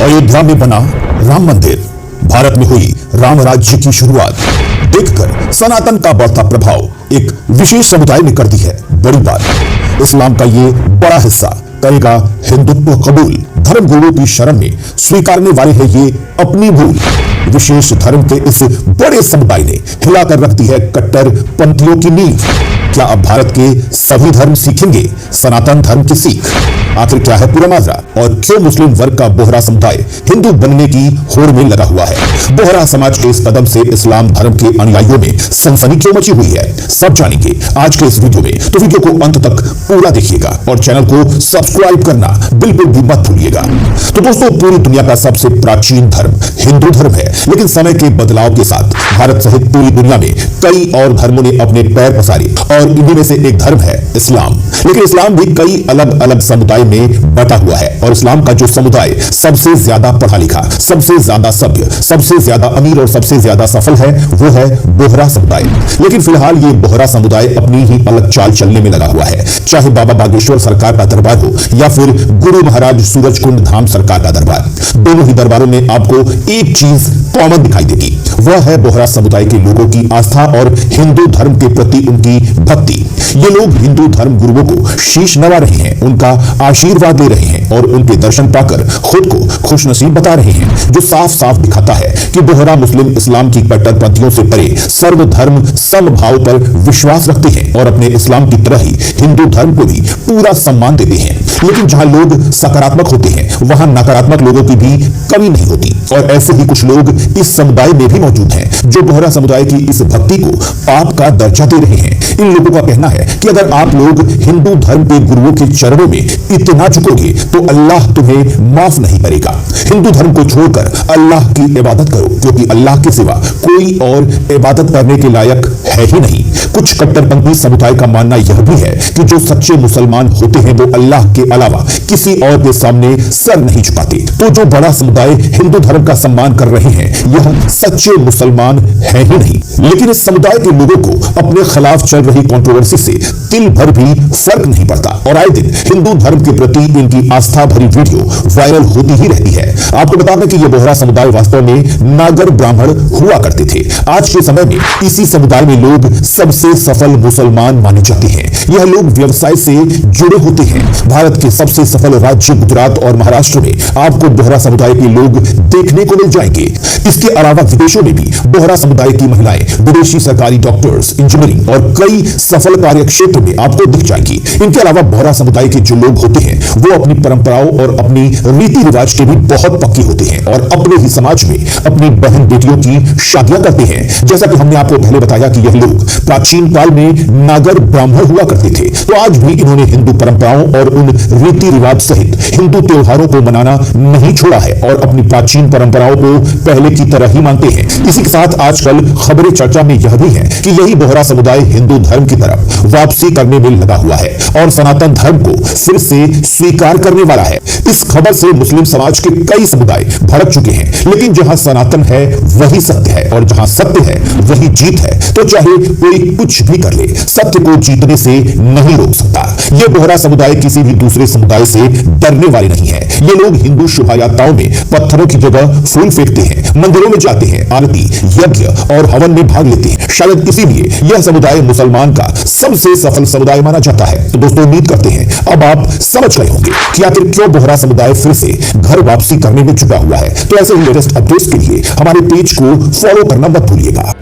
अयोध्या में बना राम मंदिर, भारत में हुई राम राज्य की शुरुआत देखकर सनातन का बढ़ता प्रभाव एक विशेष समुदाय ने कर दी है बड़ी बात। इस्लाम का ये बड़ा हिस्सा करेगा हिंदुत्व कबूल, धर्म गुरुओं की शरण में स्वीकारने वाले है ये अपनी भूल। विशेष धर्म के इस बड़े समुदाय ने हिलाकर रख दी है कट्टर पंथियों की नींव। क्या अब भारत के सभी धर्म सीखेंगे सनातन धर्म की सीख? आखिर क्या है पूरा माजरा और क्यों मुस्लिम वर्ग का बोहरा समुदाय हिंदू बनने की होड़ में लगा हुआ है? बोहरा समाज के इस कदम से इस्लाम धर्म के अनुयायियों में सनसनी क्यों मची हुई है, सब जानेंगे आज के इस वीडियो में। तो वीडियो को अंत तक पूरा देखिएगा और चैनल को सब्सक्राइब करना बिल्कुल भी मत भूलिएगा। तो दोस्तों, पूरी दुनिया का सबसे प्राचीन धर्म हिंदू धर्म है, लेकिन समय के बदलाव के साथ भारत सहित पूरी दुनिया में कई और धर्मों ने अपने पैर पसारे और इन्हीं में से एक धर्म है इस्लाम। लेकिन इस्लाम भी कई अलग अलग समुदाय में बटा हुआ है और इस्लाम का जो समुदाय सबसे ज्यादा पढ़ा लिखा, सबसे ज्यादा सभ्य, सबसे ज्यादा अमीर और सबसे ज्यादा सफल है वो है बोहरा समुदाय। लेकिन फिलहाल ये बोहरा समुदाय अपनी ही अलग चाल चलने में लगा हुआ है। चाहे बाबा बागेश्वर सरकार का दरबार हो या फिर गुरु महाराज सूरजकुंड धाम सरकार का दरबार, दोनों ही दरबारों में आपको एक चीज कॉमन दिखाई देगी, वह है बोहरा समुदाय के लोगों की आस्था और हिंदू धर्म के प्रति उनकी भक्ति। ये लोग हिंदू धर्म गुरुओं को शीश नवा रहे हैं, उनका आशीर्वाद ले रहे हैं और उनके दर्शन पाकर खुद को खुशनसीब बता रहे हैं, जो साफ साफ दिखाता है कि बोहरा मुस्लिम इस्लाम की कट्टरपंथियों से परे सर्वधर्म समभाव पर विश्वास रखते हैं और अपने इस्लाम की तरह ही हिंदू धर्म को भी पूरा सम्मान देते हैं। लेकिन जहां लोग सकारात्मक होते हैं वहां नकारात्मक लोगों की भी कमी नहीं होती और ऐसे ही कुछ लोग इस समुदाय में भी मौजूद हैं जो बोहरा समुदाय की इस भक्ति को पाप का दर्जा दे रहे हैं। इन लोगों का कहना है कि अगर आप लोग हिंदू धर्म के गुरुओं के चरणों में इतना झुकोगे तो अल्लाह तुम्हें माफ नहीं करेगा। हिंदू धर्म को छोड़कर अल्लाह की इबादत करो, क्योंकि अल्लाह के सिवा कोई और इबादत करने के लायक है ही नहीं। कुछ कट्टरपंथी समुदाय का मानना यह भी है कि जो सच्चे मुसलमान होते हैं वो अल्लाह के अलावा किसी और के सामने सर नहीं झुकाते। तो जो बड़ा समुदाय हिंदू धर्म का सम्मान कर रहे हैं यह सच्चे मुसलमान है ही नहीं। लेकिन इस समुदाय के लोगों को अपने खिलाफ चल रही कंट्रोवर्सी से तिल भर भी फर्क नहीं पड़ता और आए दिन हिंदू धर्म के प्रति इनकी आस्था भरी वीडियो वायरल होती ही रहती है। आपको बता दें कि यह बोहरा समुदाय वास्तव में नागर ब्राह्मण हुआ करते थे। आज के समय में इसी समुदाय में लोग सबसे सफल मुसलमान माने जाते हैं। यह लोग व्यवसाय से जुड़े होते हैं। भारत के सबसे सफल राज्य गुजरात और महाराष्ट्र में आपको बोहरा समुदाय के लोग देखने को मिल जाएंगे। इसके अलावा विदेशों में भी बोहरा समुदाय की महिलाएं विदेशी सरकारी डॉक्टर्स, इंजीनियरिंग और कई सफल कार्य क्षेत्र में आपको दिख जाएंगी। इनके अलावा बोहरा समुदाय के जो लोग होते हैं वो अपनी परंपराओं और अपनी रीति रिवाज के भी बहुत पक्के होते हैं और अपने ही समाज में अपनी बहन बेटियों की शादियां करते हैं। जैसा कि हमने आपको पहले बताया कि यह लोग प्राचीन काल में नागर ब्राह्मण हुआ करते थे, तो आज भी इन्होंने हिंदू परंपराओं और उन रीति रिवाज सहित हिंदू त्योहारों को मनाना नहीं छोड़ा है और अपनी प्राचीन परंपराओं को पहले की तरह ही मानते हैं। इसी के साथ आजकल खबरें चर्चा में यह भी है कि यही बोहरा समुदाय हिंदू धर्म की तरफ वापसी करने में लगा हुआ है और सनातन धर्म को फिर से स्वीकार करने वाला है। इस खबर से मुस्लिम समाज के कई समुदाय भड़क चुके हैं, लेकिन जहां सनातन है वही सत्य है और जहां सत्य है वही जीत है। तो चाहे कोई कुछ भी कर ले, सत्य को जीतने से नहीं रोक सकता। यह बोहरा समुदाय किसी भी दूसरे समुदाय से डरने वाले नहीं है। ये लोग हिंदू शोभा यात्राओं में पत्थरों की जगह फूल फेंकते हैं, मंदिरों में जाते हैं, आरती, यज्ञ और हवन में भाग लेते हैं। शायद इसीलिए यह समुदाय मुसलमान का सबसे सफल समुदाय माना जाता है। तो दोस्तों, उम्मीद करते हैं अब आप समझ गए होंगे कि आखिर क्यों बोहरा समुदाय फिर से घर वापसी करने में जुटा हुआ है। तो ऐसे ही लेटेस्ट अपडेट्स के लिए हमारे पेज को फॉलो करना मत भूलिएगा।